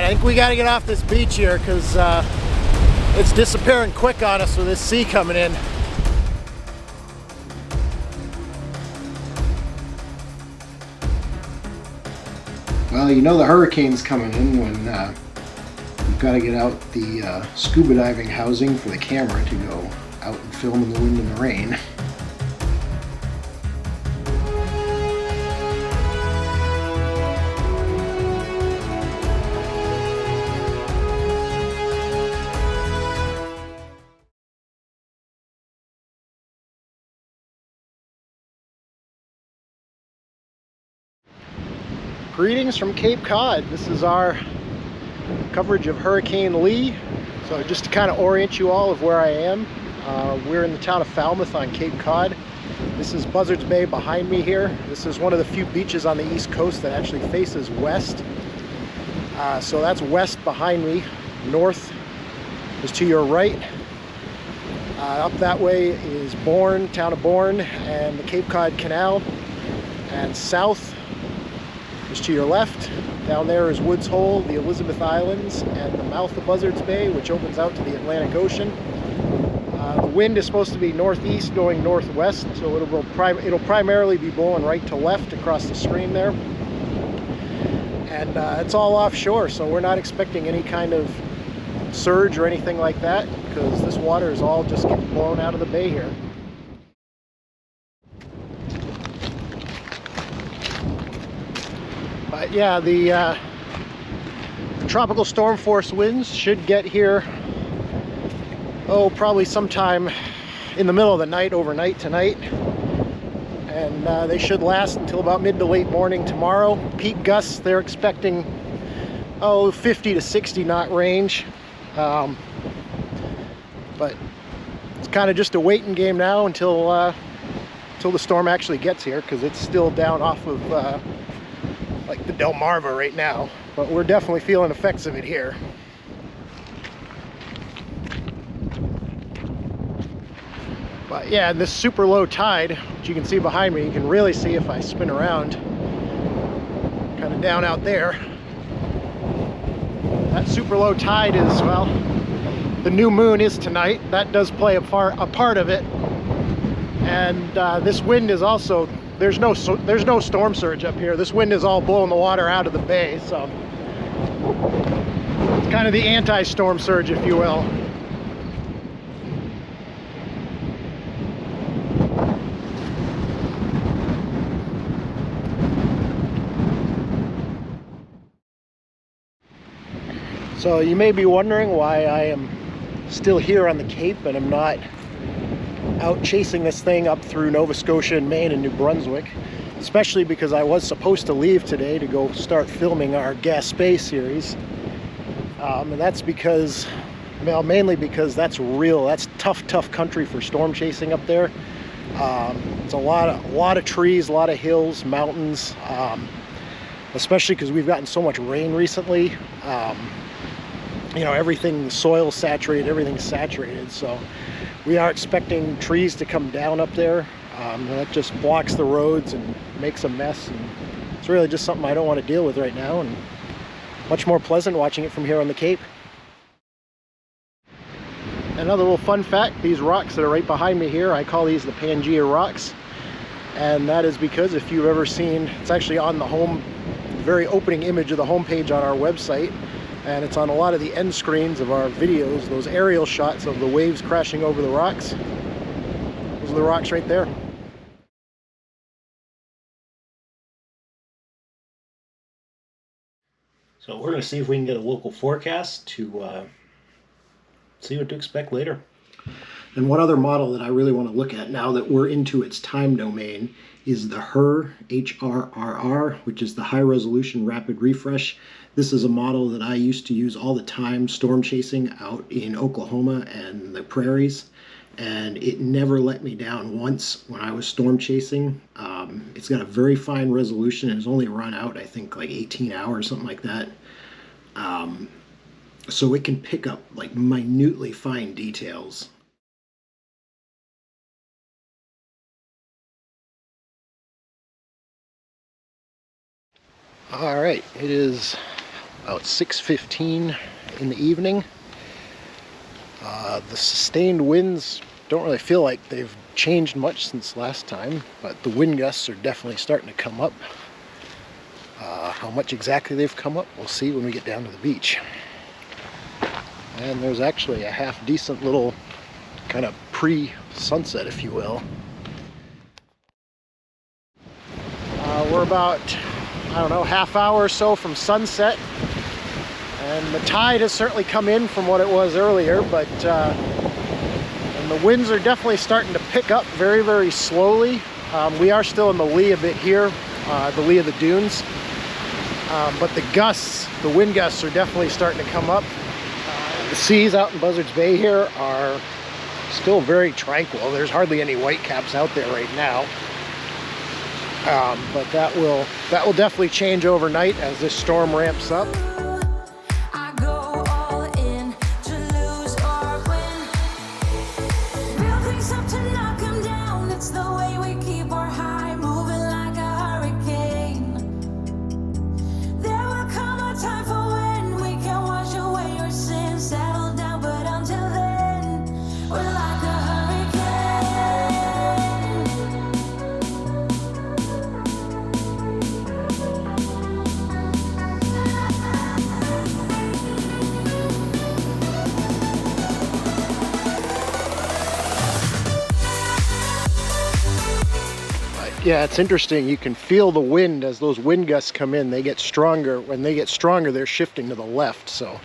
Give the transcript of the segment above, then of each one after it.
I think we got to get off this beach here because it's disappearing quick on us with this sea coming in. Well, you know the hurricane's coming in when you've got to get out the scuba diving housing for the camera to go out and film in the wind and the rain. Greetings from Cape Cod. This is our coverage of Hurricane Lee. So just to kind of orient you all of where I am, we're in the town of Falmouth on Cape Cod. This is Buzzards Bay behind me here. This is one of the few beaches on the east coast that actually faces west. So that's west behind me. North is to your right. Up that way is Bourne, town of Bourne, and the Cape Cod Canal. And south is to your left. Down there is Woods Hole, the Elizabeth Islands, and the mouth of Buzzards Bay, which opens out to the Atlantic Ocean. The wind is supposed to be northeast going northwest, so it'll primarily be blowing right to left across the stream there. And it's all offshore, so we're not expecting any kind of surge or anything like that, because this water is all just getting blown out of the bay here. But yeah, the tropical storm force winds should get here, probably sometime in the middle of the night, overnight tonight. And they should last until about mid to late morning tomorrow. Peak gusts, they're expecting, 50 to 60 knot range. But it's kind of just a waiting game now until the storm actually gets here, because it's still down off of like the Delmarva right now, but we're definitely feeling effects of it here. But yeah, this super low tide, which you can see behind me, you can really see if I spin around, kind of down out there. That super low tide is, well, the new moon is tonight. That does play a part of it. And this wind is also, there's no storm surge up here. This wind is all blowing the water out of the bay, so it's kind of the anti-storm surge, if you will. So you may be wondering why I am still here on the Cape and I'm not out chasing this thing up through Nova Scotia and Maine and New Brunswick, especially because I was supposed to leave today to go start filming our Gaspé series. And that's because, well, mainly because that's tough country for storm chasing up there. It's a lot of trees, a lot of hills, mountains, especially because we've gotten so much rain recently. You know, everything, soil saturated, everything's saturated, so we are expecting trees to come down up there. That just blocks the roads and makes a mess, and it's really just something I don't want to deal with right now, and much more pleasant watching it from here on the Cape. Another little fun fact, these rocks that are right behind me here, I call these the Pangea rocks, and that is because if you've ever seen, it's actually on the very opening image of the homepage on our website, and it's on a lot of the end screens of our videos, those aerial shots of the waves crashing over the rocks. Those are the rocks right there. So we're going to see if we can get a local forecast to see what to expect later. And one other model that I really want to look at now that we're into its time domain is the HRRR, which is the High Resolution Rapid Refresh. This is a model that I used to use all the time storm chasing out in Oklahoma and the prairies, and it never let me down once when I was storm chasing. It's got a very fine resolution and it's only run out, I think, like 18 hours, something like that. So it can pick up like minutely fine details. All right, it is about 6:15 in the evening. The sustained winds don't really feel like they've changed much since last time, but the wind gusts are definitely starting to come up. How much exactly they've come up, we'll see when we get down to the beach. And there's actually a half decent little kind of pre-sunset, if you will. We're about, I don't know, half hour or so from sunset, and the tide has certainly come in from what it was earlier, but and the winds are definitely starting to pick up very, very slowly. We are still in the lee a bit here, the lee of the dunes, but the gusts, the wind gusts are definitely starting to come up. The seas out in Buzzards Bay here are still very tranquil. There's hardly any whitecaps out there right now. But that will definitely change overnight as this storm ramps up. Yeah, it's interesting. You can feel the wind as those wind gusts come in. They get stronger. When they get stronger, they're shifting to the left. So,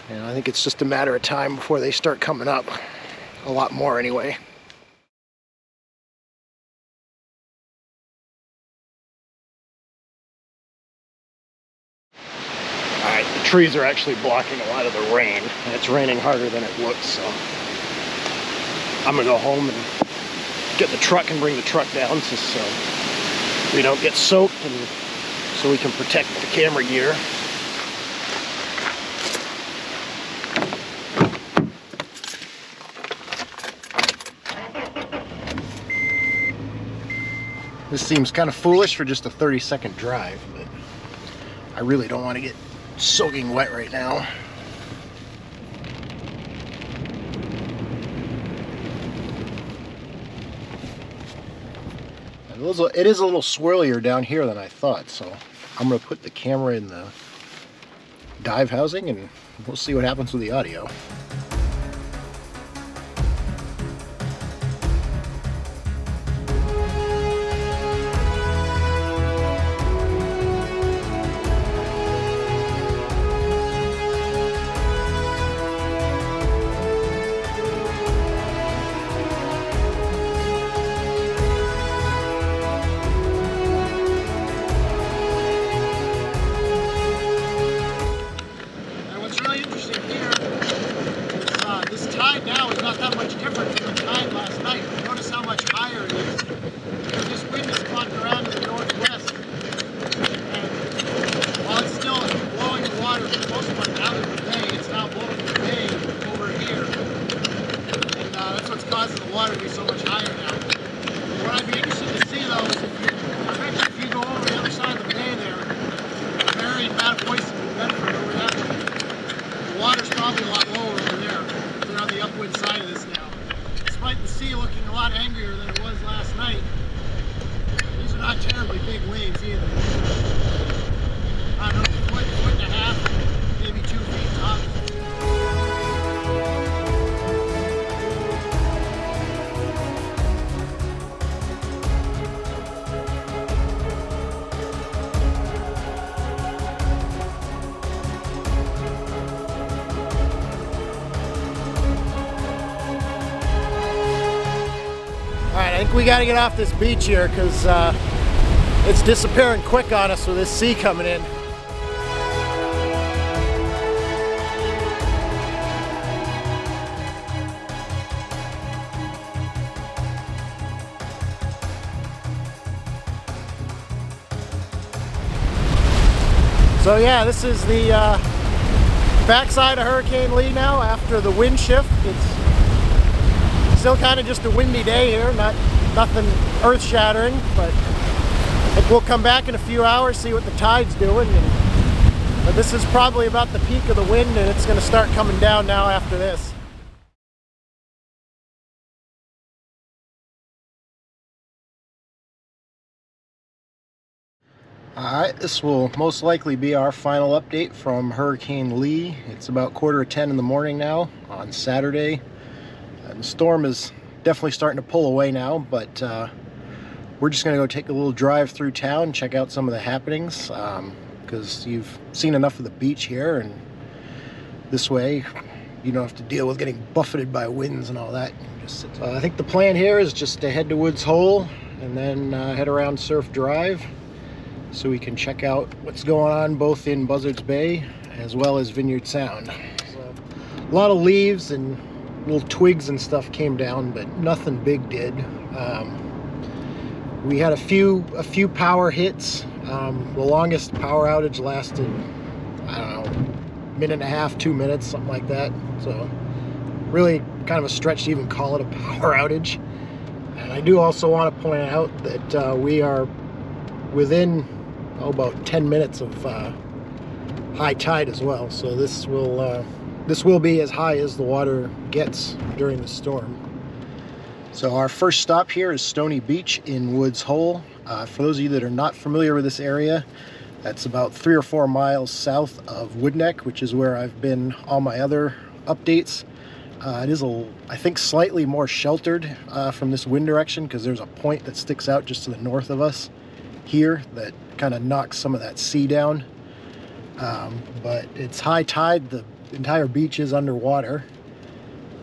I think it's just a matter of time before they start coming up. A lot more anyway. Alright, the trees are actually blocking a lot of the rain. And it's raining harder than it looks, so I'm gonna go home and get the truck and bring the truck down so we don't get soaked, and so we can protect the camera gear. This seems kind of foolish for just a 30-second drive, but I really don't want to get soaking wet right now. It is a little swirlier down here than I thought, so I'm going to put the camera in the dive housing and we'll see what happens with the audio. We got to get off this beach here because it's disappearing quick on us with this sea coming in. So yeah, this is the backside of Hurricane Lee now after the wind shift. It's still kind of just a windy day here, nothing earth-shattering, but I think we'll come back in a few hours, see what the tide's doing, and But this is probably about the peak of the wind, and it's going to start coming down now after this. Alright, this will most likely be our final update from Hurricane Lee. It's about 9:45 in the morning now on Saturday. And the storm is definitely starting to pull away now, but we're just going to go take a little drive through town, check out some of the happenings, because you've seen enough of the beach here, and this way you don't have to deal with getting buffeted by winds and all that. So I think the plan here is just to head to Woods Hole and then head around Surf Drive, so we can check out what's going on both in Buzzards Bay as well as Vineyard Sound. So, a lot of leaves and little twigs and stuff came down, but nothing big did. We had a few power hits. The longest power outage lasted, I don't know, minute and a half, 2 minutes, something like that. So really kind of a stretch to even call it a power outage. And I do also want to point out that we are within about 10 minutes of high tide as well, so this will be as high as the water gets during the storm. So our first stop here is Stony Beach in Woods Hole. For those of you that are not familiar with this area, that's about 3 or 4 miles south of Woodneck, which is where I've been on my other updates. It is, I think, slightly more sheltered from this wind direction, because there's a point that sticks out just to the north of us here that kind of knocks some of that sea down. But it's high tide, the entire beach is underwater,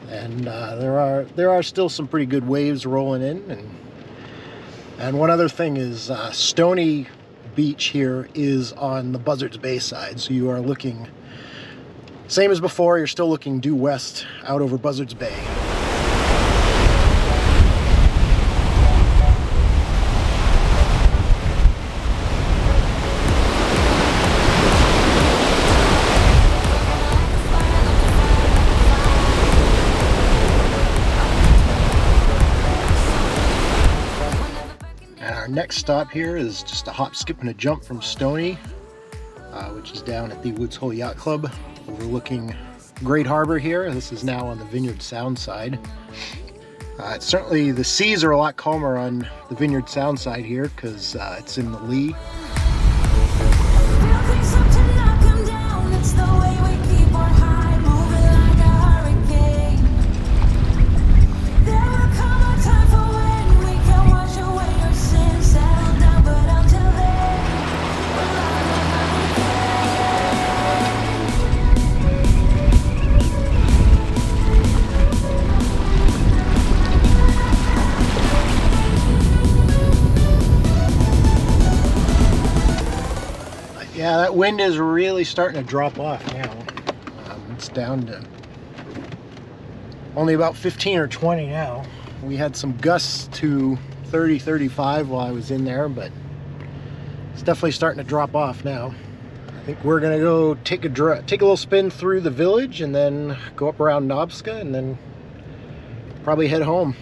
and there are still some pretty good waves rolling in. And one other thing is Stony Beach here is on the Buzzards Bay side, so you are looking same as before. You're still looking due west out over Buzzards Bay. Next stop here is just a hop, skip, and a jump from Stony, which is down at the Woods Hole Yacht Club, overlooking Great Harbor here. This is now on the Vineyard Sound side. It's certainly, the seas are a lot calmer on the Vineyard Sound side here, because it's in the lee. Yeah, that wind is really starting to drop off now. It's down to only about 15 or 20 now. We had some gusts to 30, 35 while I was in there, but it's definitely starting to drop off now. I think we're gonna go take a little spin through the village and then go up around Nobska and then probably head home.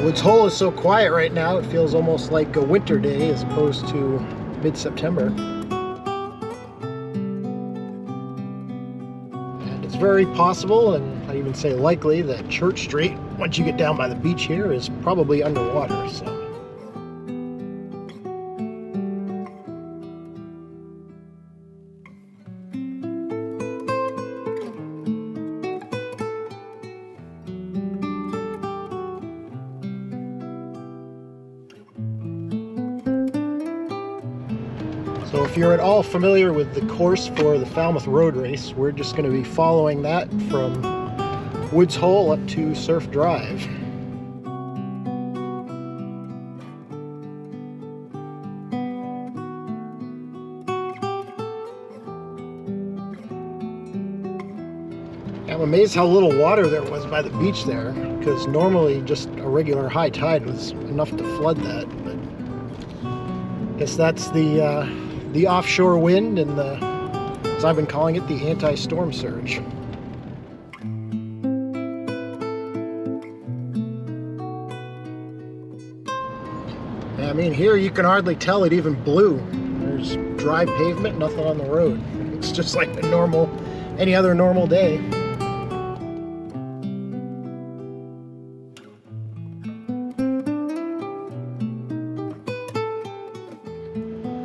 Woods Hole is so quiet right now, it feels almost like a winter day as opposed to mid-September. And it's very possible, and I even say likely, that Church Street, once you get down by the beach here, is probably underwater. So. So if you're at all familiar with the course for the Falmouth Road Race, we're just going to be following that from Woods Hole up to Surf Drive. I'm amazed how little water there was by the beach there, because normally just a regular high tide was enough to flood that. But I guess that's the offshore wind and the as I've been calling it, the anti-storm surge. I mean, here you can hardly tell it even blew. There's dry pavement, nothing on the road. It's just like any other normal day.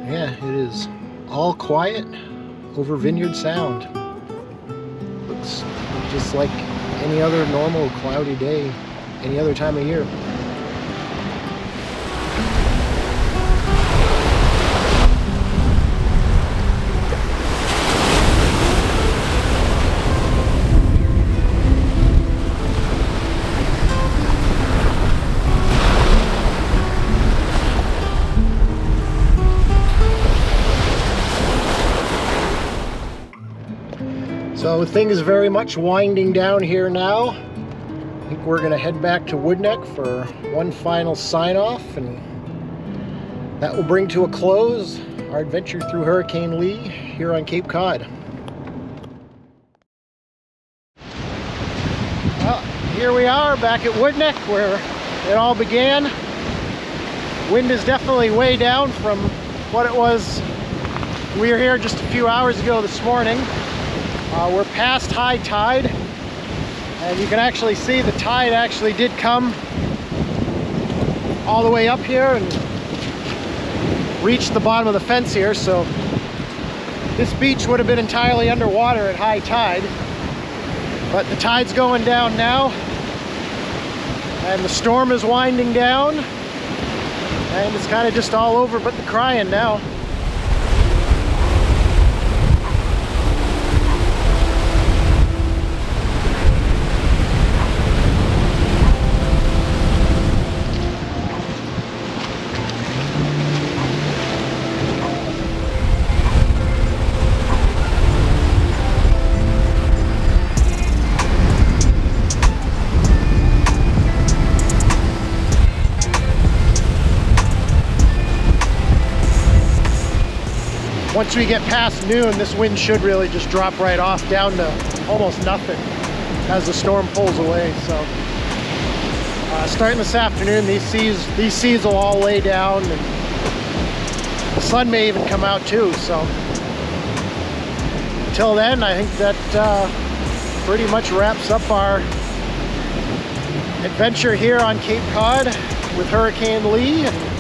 Yeah, it is all quiet over Vineyard Sound. Looks just like any other normal cloudy day, any other time of year. So things is very much winding down here now. I think we're going to head back to Woodneck for one final sign-off, and that will bring to a close our adventure through Hurricane Lee here on Cape Cod. Well, here we are back at Woodneck where it all began. Wind is definitely way down from what it was. We were here just a few hours ago this morning. We're past high tide, and you can actually see the tide actually did come all the way up here and reached the bottom of the fence here, so this beach would have been entirely underwater at high tide. But the tide's going down now, and the storm is winding down, and it's kind of just all over but the crying now. Once we get past noon, this wind should really just drop right off down to almost nothing as the storm pulls away. So starting this afternoon, these seas will all lay down, and the sun may even come out too. So until then, I think that pretty much wraps up our adventure here on Cape Cod with Hurricane Lee. And